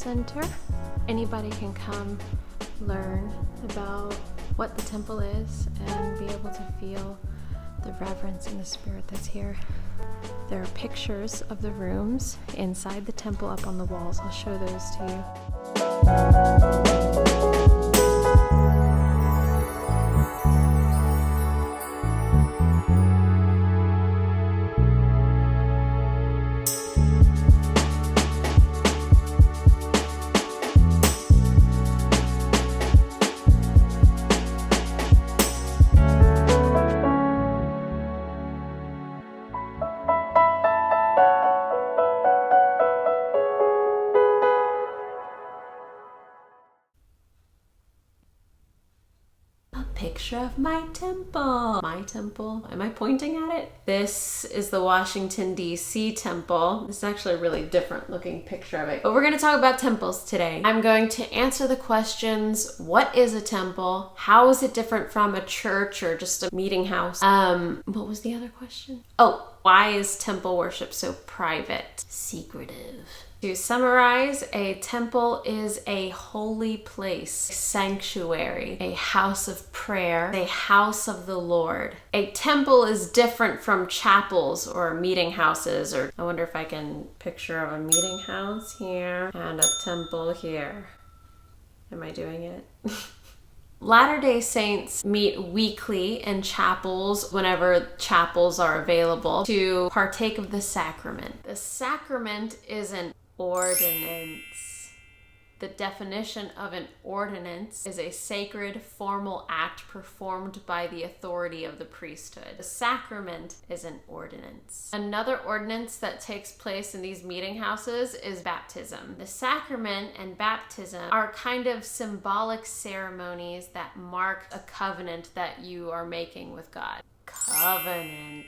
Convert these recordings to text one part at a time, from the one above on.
center. Anybody can come learn about what the temple is and be able to feel the reverence and the spirit that's here. There are pictures of the rooms inside the temple up on the walls. I'll show those to you. Picture of my temple. My temple? Am I pointing at it? This is the Washington, D.C. temple. This is actually a really different looking picture of it. But we're going to talk about temples today. I'm going to answer the questions, what is a temple? How is it different from a church or just a meeting house? What was the other question? Oh, why is temple worship so private? Secretive. To summarize, a temple is a holy place, a sanctuary, a house of prayer, a house of the Lord. A temple is different from chapels or meeting houses, or I wonder if I can picture of a meeting house here and a temple here. Am I doing it? Latter-day Saints meet weekly in chapels whenever chapels are available to partake of the sacrament. The sacrament is an ordinance. The definition of an ordinance is a sacred formal act performed by the authority of the priesthood. The sacrament is an ordinance. Another ordinance that takes place in these meeting houses is baptism. The sacrament and baptism are kind of symbolic ceremonies that mark a covenant that you are making with God. Covenant.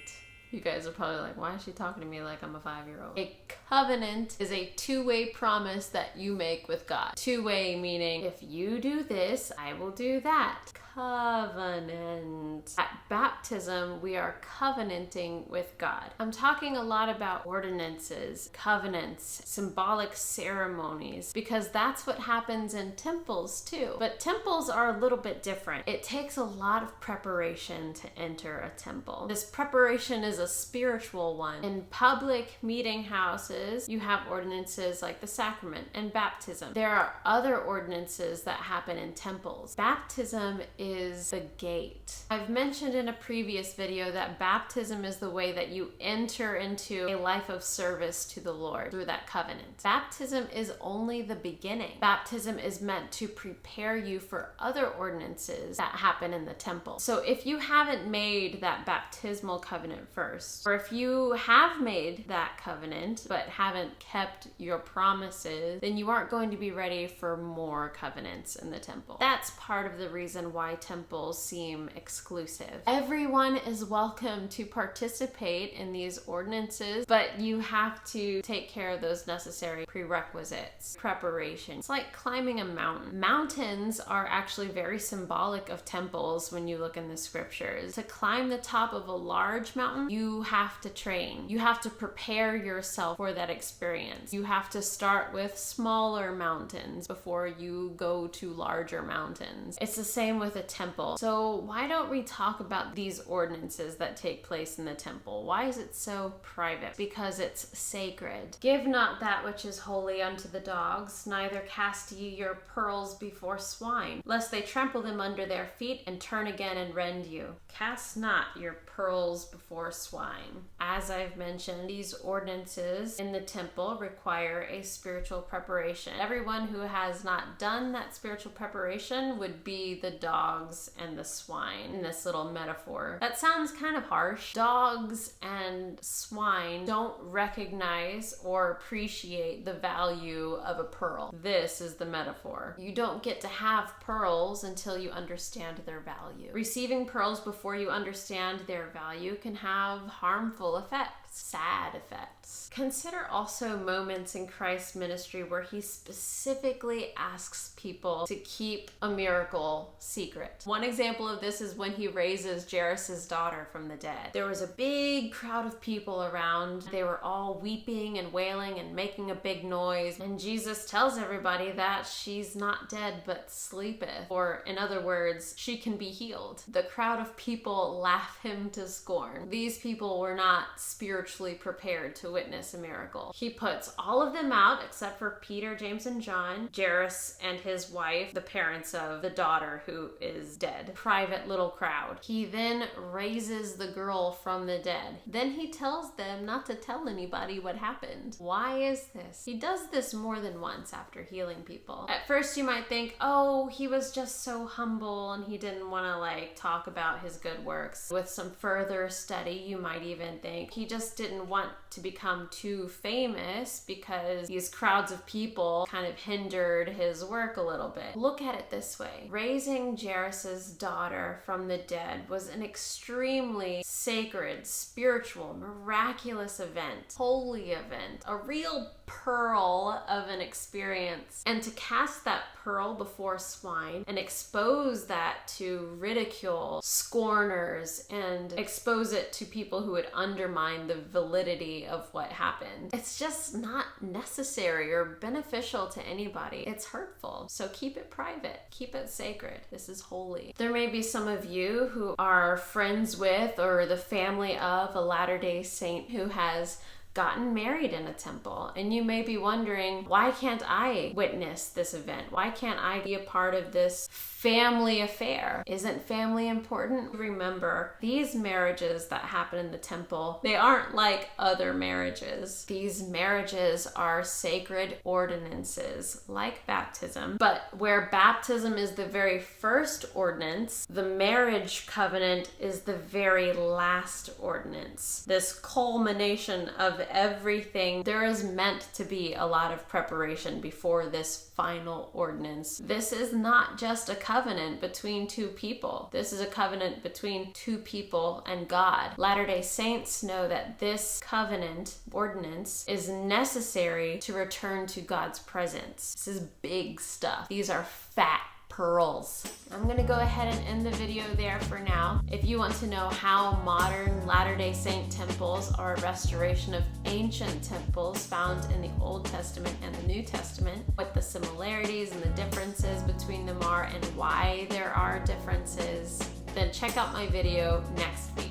You guys are probably like, why is she talking to me like I'm a 5-year-old? A covenant is a two-way promise that you make with God. Two-way meaning, if you do this, I will do that. Covenant. At baptism, we are covenanting with God. I'm talking a lot about ordinances, covenants, symbolic ceremonies, because that's what happens in temples too. But temples are a little bit different. It takes a lot of preparation to enter a temple. This preparation is a spiritual one. In public meeting houses, you have ordinances like the sacrament and baptism. There are other ordinances that happen in temples. Baptism is the gate. I've mentioned in a previous video that baptism is the way that you enter into a life of service to the Lord through that covenant. Baptism is only the beginning. Baptism is meant to prepare you for other ordinances that happen in the temple. So if you haven't made that baptismal covenant first, or if you have made that covenant but haven't kept your promises, then you aren't going to be ready for more covenants in the temple. That's part of the reason why temples seem exclusive. Everyone is welcome to participate in these ordinances, but you have to take care of those necessary prerequisites. Preparation. It's like climbing a mountain. Mountains are actually very symbolic of temples when you look in the scriptures. To climb the top of a large mountain, you have to train. You have to prepare yourself for that experience. You have to start with smaller mountains before you go to larger mountains. It's the same with a temple. So why don't we talk about these ordinances that take place in the temple? Why is it so private? Because it's sacred. Give not that which is holy unto the dogs, neither cast ye your pearls before swine, lest they trample them under their feet and turn again and rend you. Cast not your pearls before swine. As I've mentioned, these ordinances in the temple require a spiritual preparation. Everyone who has not done that spiritual preparation would be the dogs and the swine in this little metaphor. That sounds kind of harsh. Dogs and swine don't recognize or appreciate the value of a pearl. This is the metaphor. You don't get to have pearls until you understand their value. Receiving pearls before you understand their value can have harmful effects. sad effects. Consider also moments in Christ's ministry where he specifically asks people to keep a miracle secret. One example of this is when he raises Jairus' daughter from the dead. There was a big crowd of people around. They were all weeping and wailing and making a big noise. And Jesus tells everybody that she's not dead but sleepeth. Or in other words, she can be healed. The crowd of people laugh him to scorn. These people were not spiritually prepared to witness a miracle. He puts all of them out except for Peter, James, and John, Jairus and his wife, the parents of the daughter who is dead. Private little crowd. He then raises the girl from the dead. Then he tells them not to tell anybody what happened. Why is this? He does this more than once after healing people. At first you might think, oh, he was just so humble and he didn't want to talk about his good works. With some further study, you might even think he just didn't want to become too famous because these crowds of people kind of hindered his work a little bit. Look at it this way. Raising Jairus' daughter from the dead was an extremely sacred, spiritual, miraculous event, holy event, a real pearl of an experience. And to cast that pearl before swine and expose that to ridicule, scorners, and expose it to people who would undermine the validity of what happened, it's just not necessary or beneficial to anybody. It's hurtful. So keep it private. Keep it sacred. This is holy. There may be some of you who are friends with or the family of a Latter-day Saint who has gotten married in a temple, and you may be wondering, why can't I witness this event? Why can't I be a part of this family affair? Isn't family important? Remember, these marriages that happen in the temple, they aren't like other marriages. These marriages are sacred ordinances, like baptism. But where baptism is the very first ordinance, the marriage covenant is the very last ordinance. This culmination of everything. There is meant to be a lot of preparation before this final ordinance. This is not just a covenant between two people. This is a covenant between two people and God. Latter-day Saints know that this covenant ordinance is necessary to return to God's presence. This is big stuff. These are fat pearls. I'm gonna go ahead and end the video there for now. If you want to know how modern Latter-day Saint temples are a restoration of ancient temples found in the Old Testament and the New Testament, what the similarities and the differences between them are and why there are differences, then check out my video next week.